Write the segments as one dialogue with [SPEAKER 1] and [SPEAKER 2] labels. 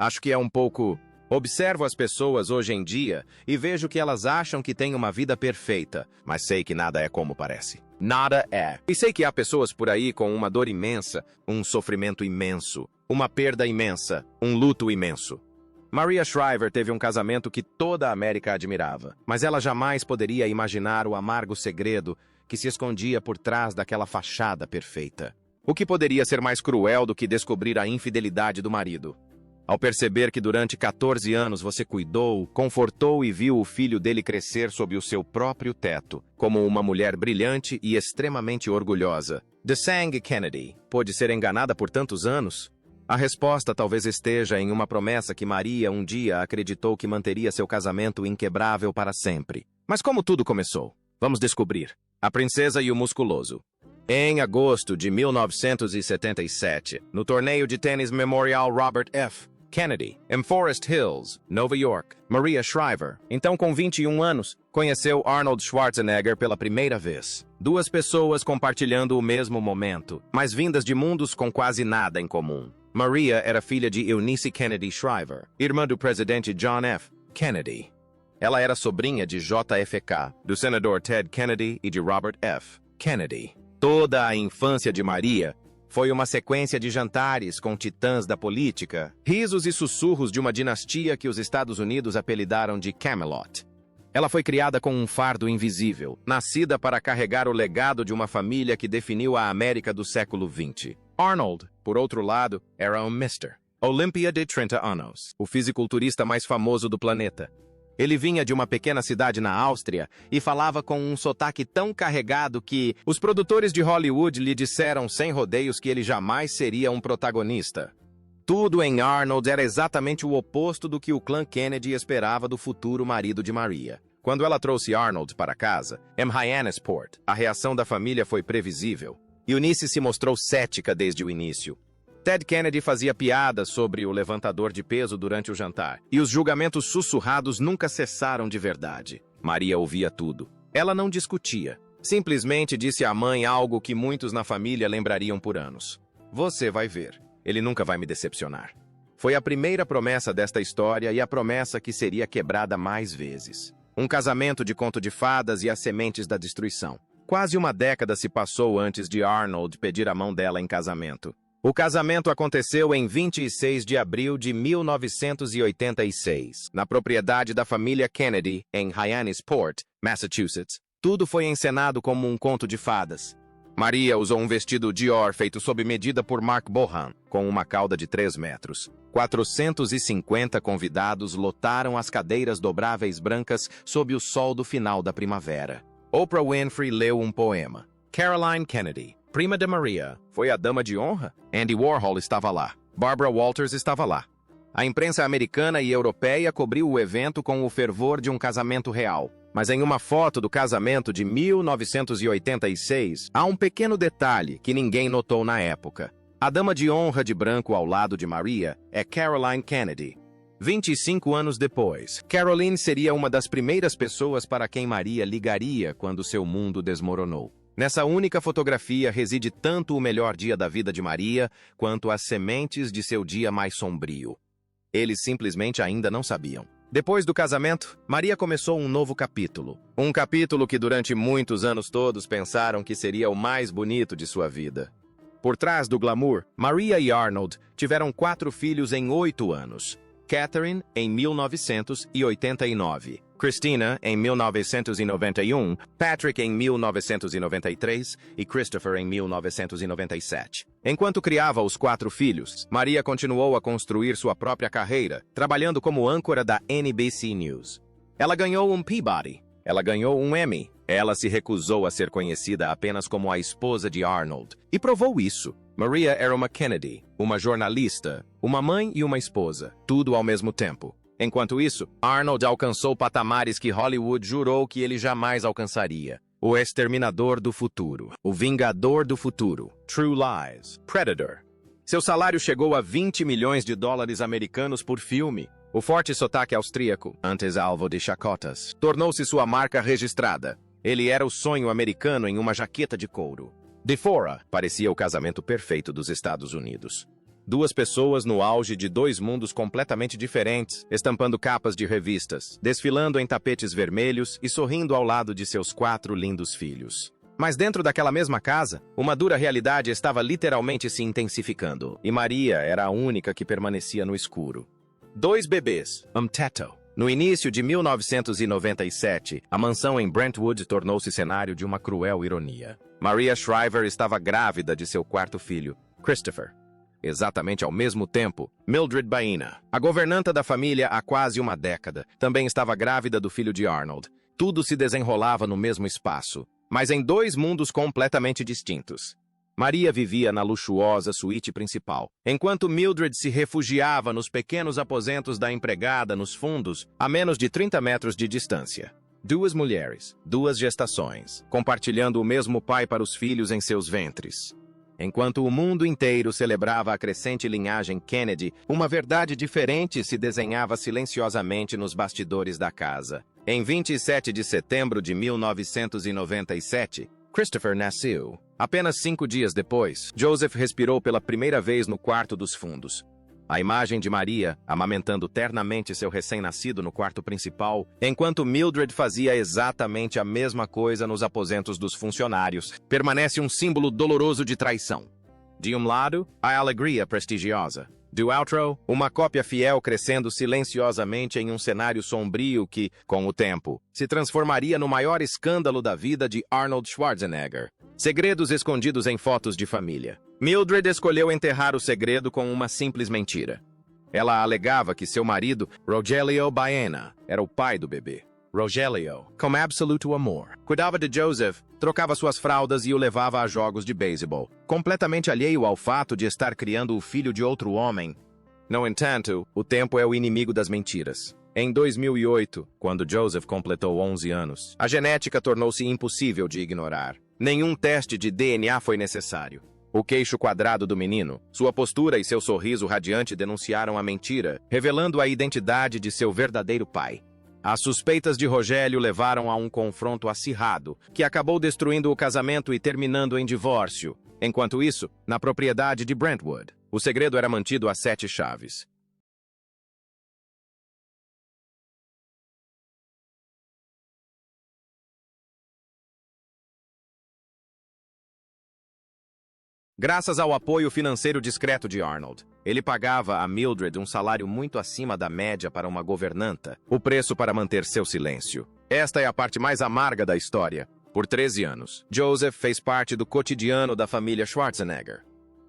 [SPEAKER 1] Acho que é um pouco... Observo as pessoas hoje em dia e vejo que elas acham que têm uma vida perfeita, mas sei que nada é como parece. Nada é. E sei que há pessoas por aí com uma dor imensa, um sofrimento imenso, uma perda imensa, um luto imenso. Maria Shriver teve um casamento que toda a América admirava, mas ela jamais poderia imaginar o amargo segredo que se escondia por trás daquela fachada perfeita. O que poderia ser mais cruel do que descobrir a infidelidade do marido? Ao perceber que durante 14 anos você cuidou, confortou e viu o filho dele crescer sob o seu próprio teto, como uma mulher brilhante e extremamente orgulhosa. DeSang Kennedy pôde ser enganada por tantos anos? A resposta talvez esteja em uma promessa que Maria um dia acreditou que manteria seu casamento inquebrável para sempre. Mas como tudo começou? Vamos descobrir. A Princesa e o Musculoso. Em agosto de 1977, no torneio de tênis Memorial Robert F. Kennedy, em Forest Hills, Nova York, Maria Shriver, então com 21 anos, conheceu Arnold Schwarzenegger pela primeira vez. Duas pessoas compartilhando o mesmo momento, mas vindas de mundos com quase nada em comum. Maria era filha de Eunice Kennedy Shriver, irmã do presidente John F. Kennedy. Ela era sobrinha de JFK, do senador Ted Kennedy e de Robert F. Kennedy. Toda a infância de Maria foi uma sequência de jantares com titãs da política, risos e sussurros de uma dinastia que os Estados Unidos apelidaram de Camelot. Ela foi criada com um fardo invisível, nascida para carregar o legado de uma família que definiu a América do século XX. Arnold, por outro lado, era um Mr. Olympia de 30 anos, o fisiculturista mais famoso do planeta. Ele vinha de uma pequena cidade na Áustria e falava com um sotaque tão carregado que os produtores de Hollywood lhe disseram sem rodeios que ele jamais seria um protagonista. Tudo em Arnold era exatamente o oposto do que o clã Kennedy esperava do futuro marido de Maria. Quando ela trouxe Arnold para casa, em Hyannisport, a reação da família foi previsível. Eunice se mostrou cética desde o início. Ted Kennedy fazia piadas sobre o levantador de peso durante o jantar, e os julgamentos sussurrados nunca cessaram de verdade. Maria ouvia tudo. Ela não discutia. Simplesmente disse à mãe algo que muitos na família lembrariam por anos. Você vai ver. Ele nunca vai me decepcionar. Foi a primeira promessa desta história e a promessa que seria quebrada mais vezes. Um casamento de conto de fadas e as sementes da destruição. Quase uma década se passou antes de Arnold pedir a mão dela em casamento. O casamento aconteceu em 26 de abril de 1986, na propriedade da família Kennedy, em Hyannisport, Massachusetts. Tudo foi encenado como um conto de fadas. Maria usou um vestido Dior feito sob medida por Mark Bohan, com uma cauda de 3 metros. 450 convidados lotaram as cadeiras dobráveis brancas sob o sol do final da primavera. Oprah Winfrey leu um poema. Caroline Kennedy, prima de Maria, foi a dama de honra? Andy Warhol estava lá. Barbara Walters estava lá. A imprensa americana e europeia cobriu o evento com o fervor de um casamento real. Mas em uma foto do casamento de 1986, há um pequeno detalhe que ninguém notou na época. A dama de honra de branco ao lado de Maria é Caroline Kennedy. 25 anos depois, Caroline seria uma das primeiras pessoas para quem Maria ligaria quando seu mundo desmoronou. Nessa única fotografia reside tanto o melhor dia da vida de Maria, quanto as sementes de seu dia mais sombrio. Eles simplesmente ainda não sabiam. Depois do casamento, Maria começou um novo capítulo. Um capítulo que durante muitos anos todos pensaram que seria o mais bonito de sua vida. Por trás do glamour, Maria e Arnold tiveram 4 filhos em 8 anos. Catherine, em 1989. Christina, em 1991, Patrick, em 1993 e Christopher, em 1997. Enquanto criava os 4 filhos, Maria continuou a construir sua própria carreira, trabalhando como âncora da NBC News. Ela ganhou um Peabody. Ela ganhou um Emmy. Ela se recusou a ser conhecida apenas como a esposa de Arnold, e provou isso. Maria era uma Kennedy, uma jornalista, uma mãe e uma esposa, tudo ao mesmo tempo. Enquanto isso, Arnold alcançou patamares que Hollywood jurou que ele jamais alcançaria. O exterminador do futuro, o vingador do futuro, True Lies, Predator. Seu salário chegou a 20 milhões de dólares americanos por filme. O forte sotaque austríaco, antes alvo de chacotas, tornou-se sua marca registrada. Ele era o sonho americano em uma jaqueta de couro. De fora, parecia o casamento perfeito dos Estados Unidos. Duas pessoas no auge de dois mundos completamente diferentes, estampando capas de revistas, desfilando em tapetes vermelhos e sorrindo ao lado de seus 4 lindos filhos. Mas dentro daquela mesma casa, uma dura realidade estava literalmente se intensificando, e Maria era a única que permanecia no escuro. 2 bebês, Teto. No início de 1997, a mansão em Brentwood tornou-se cenário de uma cruel ironia. Maria Shriver estava grávida de seu 4º filho, Christopher. Exatamente ao mesmo tempo, Mildred Baena, a governanta da família há quase uma década, também estava grávida do filho de Arnold. Tudo se desenrolava no mesmo espaço, mas em 2 mundos completamente distintos. Maria vivia na luxuosa suíte principal, enquanto Mildred se refugiava nos pequenos aposentos da empregada nos fundos, a menos de 30 metros de distância. 2 mulheres, 2 gestações, compartilhando o mesmo pai para os filhos em seus ventres. Enquanto o mundo inteiro celebrava a crescente linhagem Kennedy, uma verdade diferente se desenhava silenciosamente nos bastidores da casa. Em 27 de setembro de 1997, Christopher nasceu. Apenas 5 dias depois, Joseph respirou pela primeira vez no quarto dos fundos. A imagem de Maria, amamentando ternamente seu recém-nascido no quarto principal, enquanto Mildred fazia exatamente a mesma coisa nos aposentos dos funcionários, permanece um símbolo doloroso de traição. De um lado, a alegria prestigiosa. Do outro, uma cópia fiel crescendo silenciosamente em um cenário sombrio que, com o tempo, se transformaria no maior escândalo da vida de Arnold Schwarzenegger. Segredos escondidos em fotos de família. Mildred escolheu enterrar o segredo com uma simples mentira. Ela alegava que seu marido, Rogelio Baena, era o pai do bebê. Rogelio, com absoluto amor, cuidava de Joseph, trocava suas fraldas e o levava a jogos de beisebol, completamente alheio ao fato de estar criando o filho de outro homem. No entanto, o tempo é o inimigo das mentiras. Em 2008, quando Joseph completou 11 anos, a genética tornou-se impossível de ignorar. Nenhum teste de DNA foi necessário. O queixo quadrado do menino, sua postura e seu sorriso radiante denunciaram a mentira, revelando a identidade de seu verdadeiro pai. As suspeitas de Rogério levaram a um confronto acirrado, que acabou destruindo o casamento e terminando em divórcio. Enquanto isso, na propriedade de Brentwood, o segredo era mantido a 7 chaves. Graças ao apoio financeiro discreto de Arnold, ele pagava a Mildred um salário muito acima da média para uma governanta, o preço para manter seu silêncio. Esta é a parte mais amarga da história. Por 13 anos, Joseph fez parte do cotidiano da família Schwarzenegger.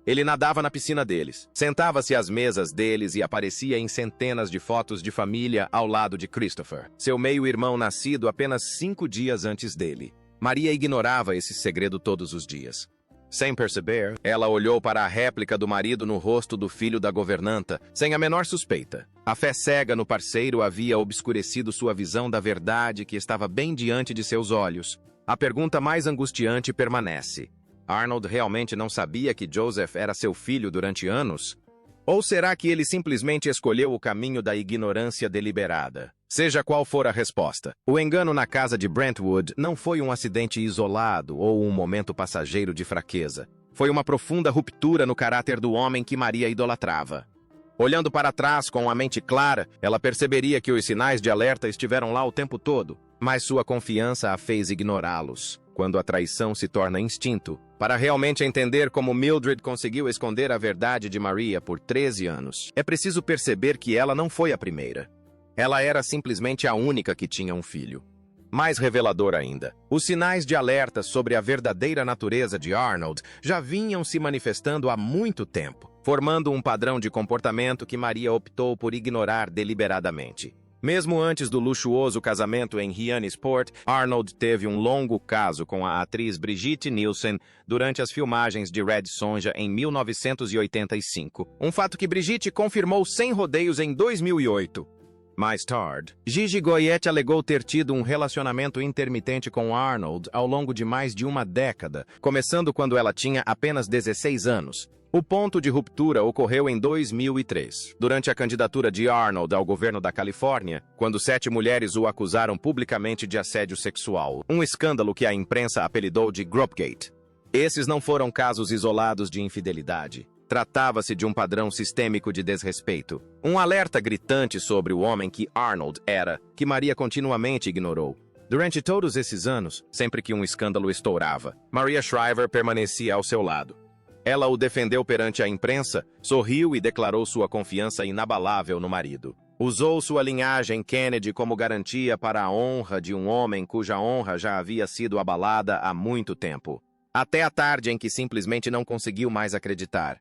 [SPEAKER 1] Ele nadava na piscina deles, sentava-se às mesas deles e aparecia em centenas de fotos de família ao lado de Christopher, seu meio-irmão nascido apenas 5 dias antes dele. Maria ignorava esse segredo todos os dias. Sem perceber, ela olhou para a réplica do marido no rosto do filho da governanta, sem a menor suspeita. A fé cega no parceiro havia obscurecido sua visão da verdade que estava bem diante de seus olhos. A pergunta mais angustiante permanece. Arnold realmente não sabia que Joseph era seu filho durante anos? Ou será que ele simplesmente escolheu o caminho da ignorância deliberada? Seja qual for a resposta, o engano na casa de Brentwood não foi um acidente isolado ou um momento passageiro de fraqueza. Foi uma profunda ruptura no caráter do homem que Maria idolatrava. Olhando para trás com a mente clara, ela perceberia que os sinais de alerta estiveram lá o tempo todo, mas sua confiança a fez ignorá-los. Quando a traição se torna instinto, para realmente entender como Mildred conseguiu esconder a verdade de Maria por 13 anos, é preciso perceber que ela não foi a primeira. Ela era simplesmente a única que tinha um filho. Mais revelador ainda, os sinais de alerta sobre a verdadeira natureza de Arnold já vinham se manifestando há muito tempo, formando um padrão de comportamento que Maria optou por ignorar deliberadamente. Mesmo antes do luxuoso casamento em Hyannisport, Arnold teve um longo caso com a atriz Brigitte Nielsen durante as filmagens de Red Sonja em 1985, um fato que Brigitte confirmou sem rodeios em 2008. Mais tarde, Gigi Goyetti alegou ter tido um relacionamento intermitente com Arnold ao longo de mais de uma década, começando quando ela tinha apenas 16 anos. O ponto de ruptura ocorreu em 2003, durante a candidatura de Arnold ao governo da Califórnia, quando 7 mulheres o acusaram publicamente de assédio sexual, um escândalo que a imprensa apelidou de Gropegate. Esses não foram casos isolados de infidelidade. Tratava-se de um padrão sistêmico de desrespeito. Um alerta gritante sobre o homem que Arnold era, que Maria continuamente ignorou. Durante todos esses anos, sempre que um escândalo estourava, Maria Shriver permanecia ao seu lado. Ela o defendeu perante a imprensa, sorriu e declarou sua confiança inabalável no marido. Usou sua linhagem Kennedy como garantia para a honra de um homem cuja honra já havia sido abalada há muito tempo. Até a tarde em que simplesmente não conseguiu mais acreditar.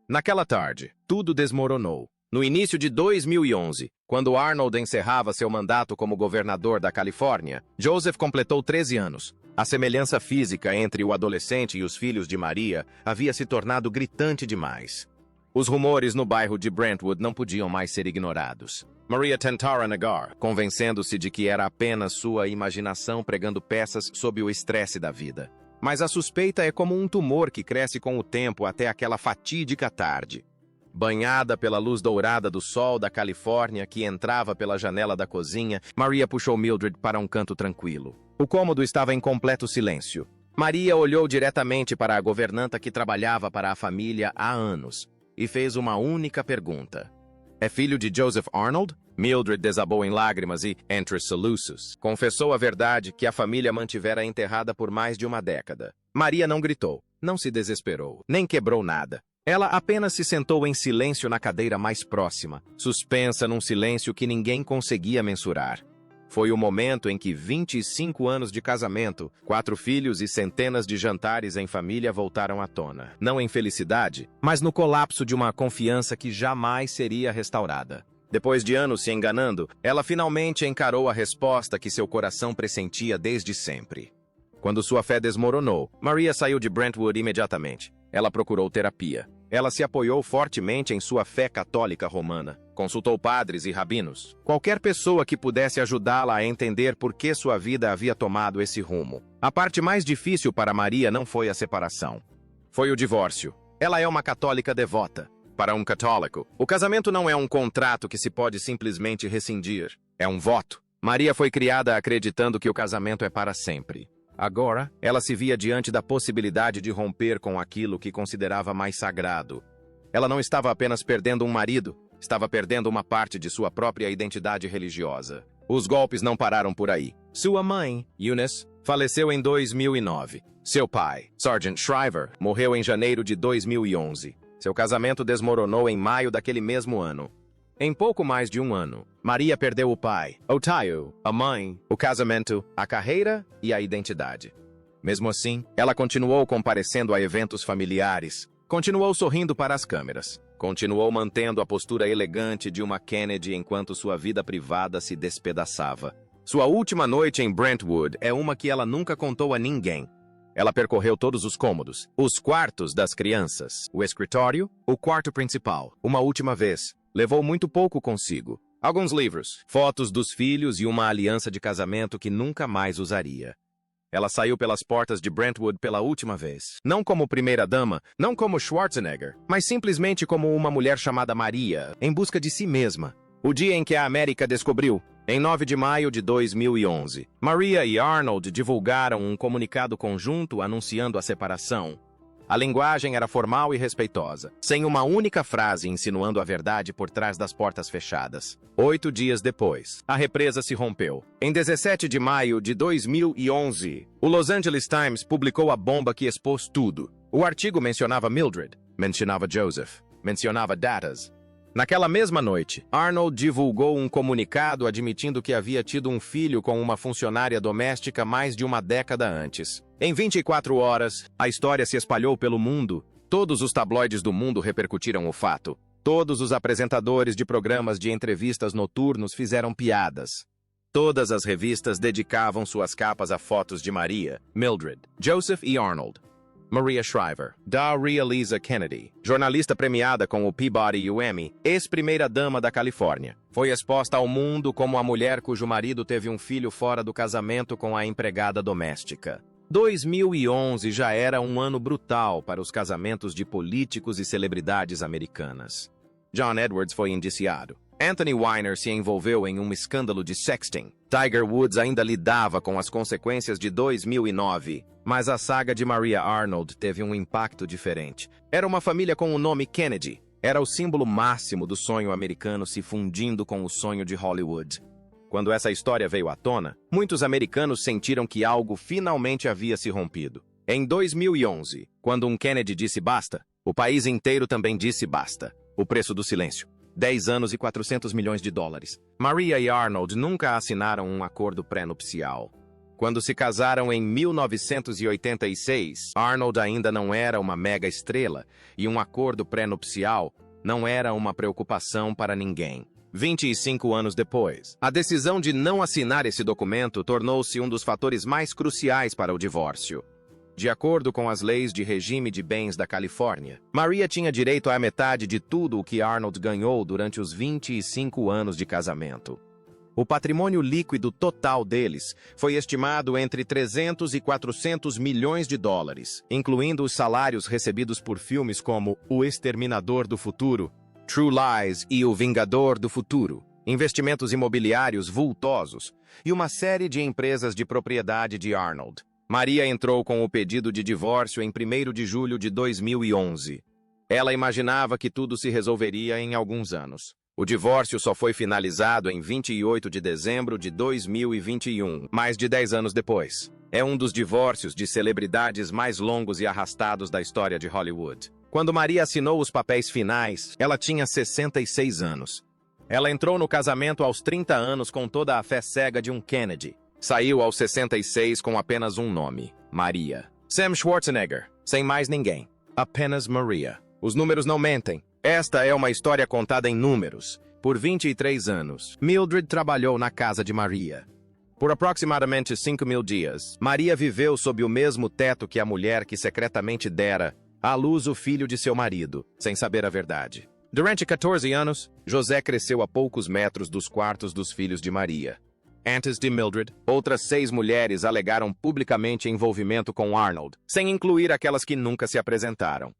[SPEAKER 1] Naquela tarde, tudo desmoronou. No início de 2011, quando Arnold encerrava seu mandato como governador da Califórnia, Joseph completou 13 anos. A semelhança física entre o adolescente e os filhos de Maria havia se tornado gritante demais. Os rumores no bairro de Brentwood não podiam mais ser ignorados. Maria tentara negar, convencendo-se de que era apenas sua imaginação pregando peças sob o estresse da vida. Mas a suspeita é como um tumor que cresce com o tempo até aquela fatídica tarde. Banhada pela luz dourada do sol da Califórnia que entrava pela janela da cozinha, Maria puxou Mildred para um canto tranquilo. O cômodo estava em completo silêncio. Maria olhou diretamente para a governanta que trabalhava para a família há anos e fez uma única pergunta. É filho de Joseph Arnold? Mildred desabou em lágrimas e, entre soluços, confessou a verdade que a família mantivera enterrada por mais de uma década. Maria não gritou, não se desesperou, nem quebrou nada. Ela apenas se sentou em silêncio na cadeira mais próxima, suspensa num silêncio que ninguém conseguia mensurar. Foi o momento em que 25 anos de casamento, 4 filhos e centenas de jantares em família voltaram à tona. Não em felicidade, mas no colapso de uma confiança que jamais seria restaurada. Depois de anos se enganando, ela finalmente encarou a resposta que seu coração pressentia desde sempre. Quando sua fé desmoronou, Maria saiu de Brentwood imediatamente. Ela procurou terapia. Ela se apoiou fortemente em sua fé católica romana. Consultou padres e rabinos. Qualquer pessoa que pudesse ajudá-la a entender por que sua vida havia tomado esse rumo. A parte mais difícil para Maria não foi a separação. Foi o divórcio. Ela é uma católica devota. Para um católico, o casamento não é um contrato que se pode simplesmente rescindir. É um voto. Maria foi criada acreditando que o casamento é para sempre. Agora, ela se via diante da possibilidade de romper com aquilo que considerava mais sagrado. Ela não estava apenas perdendo um marido, estava perdendo uma parte de sua própria identidade religiosa. Os golpes não pararam por aí. Sua mãe, Eunice, faleceu em 2009. Seu pai, Sargent Shriver, morreu em janeiro de 2011. Seu casamento desmoronou em maio daquele mesmo ano. Em pouco mais de um ano, Maria perdeu o pai, Otayo, a mãe, o casamento, a carreira e a identidade. Mesmo assim, ela continuou comparecendo a eventos familiares, continuou sorrindo para as câmeras, continuou mantendo a postura elegante de uma Kennedy enquanto sua vida privada se despedaçava. Sua última noite em Brentwood é uma que ela nunca contou a ninguém. Ela percorreu todos os cômodos, os quartos das crianças, o escritório, o quarto principal, uma última vez. Levou muito pouco consigo. Alguns livros, fotos dos filhos e uma aliança de casamento que nunca mais usaria. Ela saiu pelas portas de Brentwood pela última vez. Não como primeira-dama, não como Schwarzenegger, mas simplesmente como uma mulher chamada Maria, em busca de si mesma. O dia em que a América descobriu, em 9 de maio de 2011, Maria e Arnold divulgaram um comunicado conjunto anunciando a separação. A linguagem era formal e respeitosa, sem uma única frase insinuando a verdade por trás das portas fechadas. 8 dias depois, a represa se rompeu. Em 17 de maio de 2011, o Los Angeles Times publicou a bomba que expôs tudo. O artigo mencionava Mildred, mencionava Joseph, mencionava datas. Naquela mesma noite, Arnold divulgou um comunicado admitindo que havia tido um filho com uma funcionária doméstica mais de uma década antes. Em 24 horas, a história se espalhou pelo mundo. Todos os tabloides do mundo repercutiram o fato. Todos os apresentadores de programas de entrevistas noturnos fizeram piadas. Todas as revistas dedicavam suas capas a fotos de Maria, Mildred, Joseph e Arnold. Maria Shriver, da Realisa Kennedy, jornalista premiada com o Peabody e o Emmy, ex-primeira-dama da Califórnia, foi exposta ao mundo como a mulher cujo marido teve um filho fora do casamento com a empregada doméstica. 2011 já era um ano brutal para os casamentos de políticos e celebridades americanas. John Edwards foi indiciado. Anthony Weiner se envolveu em um escândalo de sexting. Tiger Woods ainda lidava com as consequências de 2009, mas a saga de Maria Arnold teve um impacto diferente. Era uma família com o nome Kennedy. Era o símbolo máximo do sonho americano se fundindo com o sonho de Hollywood. Quando essa história veio à tona, muitos americanos sentiram que algo finalmente havia se rompido. Em 2011, quando um Kennedy disse basta, o país inteiro também disse basta. O preço do silêncio. 10 anos e 400 milhões de dólares. Maria e Arnold nunca assinaram um acordo pré-nupcial. Quando se casaram em 1986, Arnold ainda não era uma mega estrela e um acordo pré-nupcial não era uma preocupação para ninguém. 25 anos depois, a decisão de não assinar esse documento tornou-se um dos fatores mais cruciais para o divórcio. De acordo com as leis de regime de bens da Califórnia, Maria tinha direito à metade de tudo o que Arnold ganhou durante os 25 anos de casamento. O patrimônio líquido total deles foi estimado entre 300 e 400 milhões de dólares, incluindo os salários recebidos por filmes como O Exterminador do Futuro, True Lies e O Vingador do Futuro, investimentos imobiliários vultosos e uma série de empresas de propriedade de Arnold. Maria entrou com o pedido de divórcio em 1º de julho de 2011. Ela imaginava que tudo se resolveria em alguns anos. O divórcio só foi finalizado em 28 de dezembro de 2021, mais de 10 anos depois. É um dos divórcios de celebridades mais longos e arrastados da história de Hollywood. Quando Maria assinou os papéis finais, ela tinha 66 anos. Ela entrou no casamento aos 30 anos com toda a fé cega de um Kennedy. Saiu aos 66 com apenas um nome, Maria. Sam Schwarzenegger, sem mais ninguém. Apenas Maria. Os números não mentem. Esta é uma história contada em números. Por 23 anos, Mildred trabalhou na casa de Maria. Por aproximadamente 5.000 dias, Maria viveu sob o mesmo teto que a mulher que secretamente dera à luz o filho de seu marido, sem saber a verdade. Durante 14 anos, José cresceu a poucos metros dos quartos dos filhos de Maria. Antes de Mildred, outras 6 mulheres alegaram publicamente envolvimento com Arnold, sem incluir aquelas que nunca se apresentaram.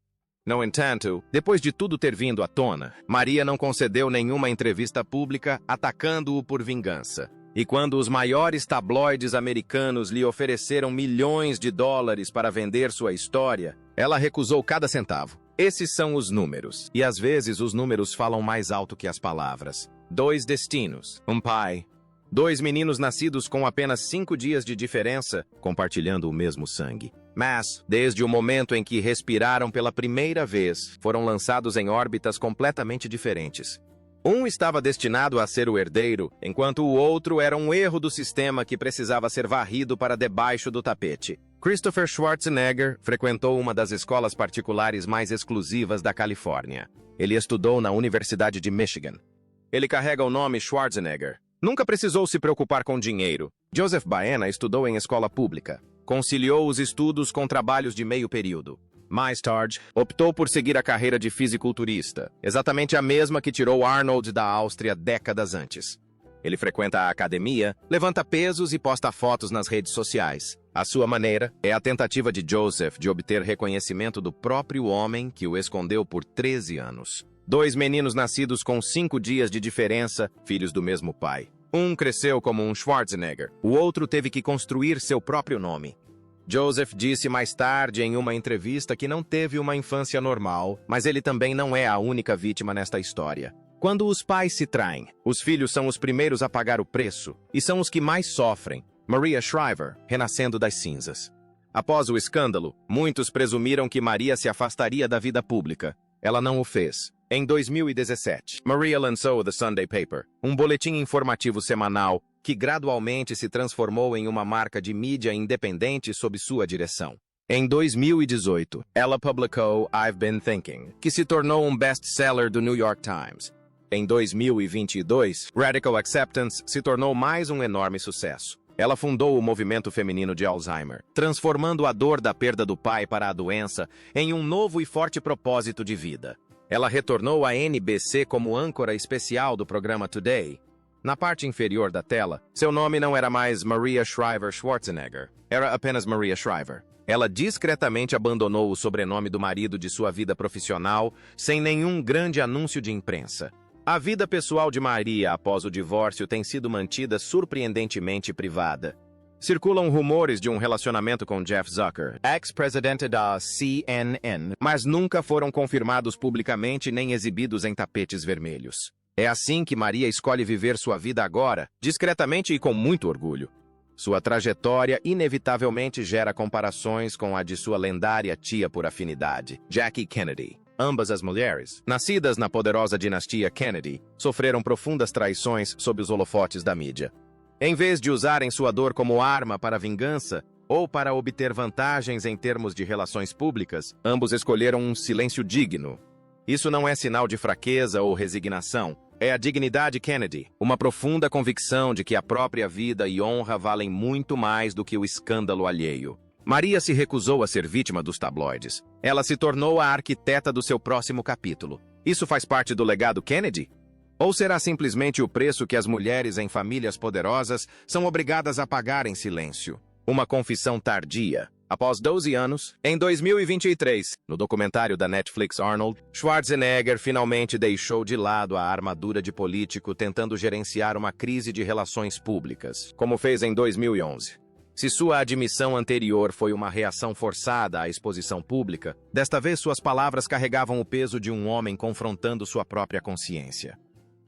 [SPEAKER 1] No entanto, depois de tudo ter vindo à tona, Maria não concedeu nenhuma entrevista pública atacando-o por vingança. E quando os maiores tabloides americanos lhe ofereceram milhões de dólares para vender sua história, ela recusou cada centavo. Esses são os números, e às vezes os números falam mais alto que as palavras. 2 destinos, um pai. 2 meninos nascidos com apenas 5 dias de diferença, compartilhando o mesmo sangue. Mas, desde o momento em que respiraram pela primeira vez, foram lançados em órbitas completamente diferentes. Um estava destinado a ser o herdeiro, enquanto o outro era um erro do sistema que precisava ser varrido para debaixo do tapete. Christopher Schwarzenegger frequentou uma das escolas particulares mais exclusivas da Califórnia. Ele estudou na Universidade de Michigan. Ele carrega o nome Schwarzenegger. Nunca precisou se preocupar com dinheiro. Joseph Baena estudou em escola pública. Conciliou os estudos com trabalhos de meio período. Mais tarde, optou por seguir a carreira de fisiculturista, exatamente a mesma que tirou Arnold da Áustria décadas antes. Ele frequenta a academia, levanta pesos e posta fotos nas redes sociais. A sua maneira é a tentativa de Joseph de obter reconhecimento do próprio homem que o escondeu por 13 anos. 2 meninos nascidos com 5 dias de diferença, filhos do mesmo pai. Um cresceu como um Schwarzenegger, o outro teve que construir seu próprio nome. Joseph disse mais tarde em uma entrevista que não teve uma infância normal, mas ele também não é a única vítima nesta história. Quando os pais se traem, os filhos são os primeiros a pagar o preço e são os que mais sofrem. Maria Shriver, renascendo das cinzas. Após o escândalo, muitos presumiram que Maria se afastaria da vida pública. Ela não o fez. Em 2017, Maria lançou The Sunday Paper, um boletim informativo semanal que gradualmente se transformou em uma marca de mídia independente sob sua direção. Em 2018, ela publicou I've Been Thinking, que se tornou um best-seller do New York Times. Em 2022, Radical Acceptance se tornou mais um enorme sucesso. Ela fundou o movimento feminino de Alzheimer, transformando a dor da perda do pai para a doença em um novo e forte propósito de vida. Ela retornou à NBC como âncora especial do programa Today. Na parte inferior da tela, seu nome não era mais Maria Shriver Schwarzenegger, era apenas Maria Shriver. Ela discretamente abandonou o sobrenome do marido de sua vida profissional sem nenhum grande anúncio de imprensa. A vida pessoal de Maria após o divórcio tem sido mantida surpreendentemente privada. Circulam rumores de um relacionamento com Jeff Zucker, ex-presidente da CNN, mas nunca foram confirmados publicamente nem exibidos em tapetes vermelhos. É assim que Maria escolhe viver sua vida agora, discretamente e com muito orgulho. Sua trajetória inevitavelmente gera comparações com a de sua lendária tia por afinidade, Jackie Kennedy. Ambas as mulheres, nascidas na poderosa dinastia Kennedy, sofreram profundas traições sob os holofotes da mídia. Em vez de usarem sua dor como arma para vingança ou para obter vantagens em termos de relações públicas, ambos escolheram um silêncio digno. Isso não é sinal de fraqueza ou resignação. É a dignidade Kennedy, uma profunda convicção de que a própria vida e honra valem muito mais do que o escândalo alheio. Maria se recusou a ser vítima dos tabloides. Ela se tornou a arquiteta do seu próximo capítulo. Isso faz parte do legado Kennedy? Ou será simplesmente o preço que as mulheres em famílias poderosas são obrigadas a pagar em silêncio? Uma confissão tardia. Após 12 anos, em 2023, no documentário da Netflix Arnold, Schwarzenegger finalmente deixou de lado a armadura de político tentando gerenciar uma crise de relações públicas, como fez em 2011. Se sua admissão anterior foi uma reação forçada à exposição pública, desta vez suas palavras carregavam o peso de um homem confrontando sua própria consciência.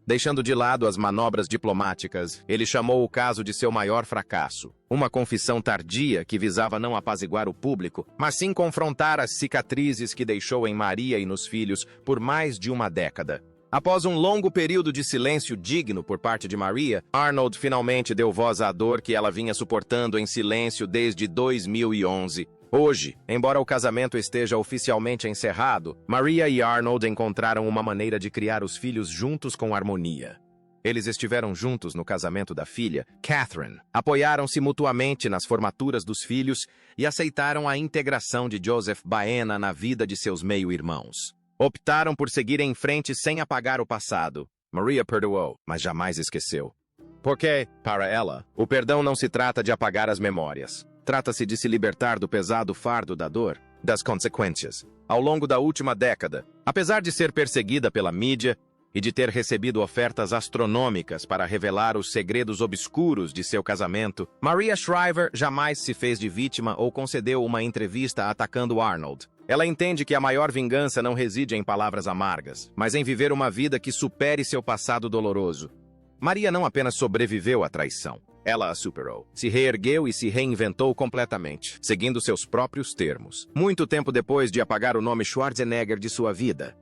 [SPEAKER 1] Deixando de lado as manobras diplomáticas, ele chamou o caso de seu maior fracasso. Uma confissão tardia que visava não apaziguar o público, mas sim confrontar as cicatrizes que deixou em Maria e nos filhos por mais de uma década. Após um longo período de silêncio digno por parte de Maria, Arnold finalmente deu voz à dor que ela vinha suportando em silêncio desde 2011. Hoje, embora o casamento esteja oficialmente encerrado, Maria e Arnold encontraram uma maneira de criar os filhos juntos com harmonia. Eles estiveram juntos no casamento da filha, Catherine, apoiaram-se mutuamente nas formaturas dos filhos e aceitaram a integração de Joseph Baena na vida de seus meio-irmãos. Optaram por seguir em frente sem apagar o passado. Maria perdoou, mas jamais esqueceu. Porque, para ela, o perdão não se trata de apagar as memórias. Trata-se de se libertar do pesado fardo da dor, das consequências. Ao longo da última década, apesar de ser perseguida pela mídia e de ter recebido ofertas astronômicas para revelar os segredos obscuros de seu casamento, Maria Shriver jamais se fez de vítima ou concedeu uma entrevista atacando Arnold. Ela entende que a maior vingança não reside em palavras amargas, mas em viver uma vida que supere seu passado doloroso. Maria não apenas sobreviveu à traição, ela a superou, se reergueu e se reinventou completamente, seguindo seus próprios termos. Muito tempo depois de apagar o nome Schwarzenegger de sua vida,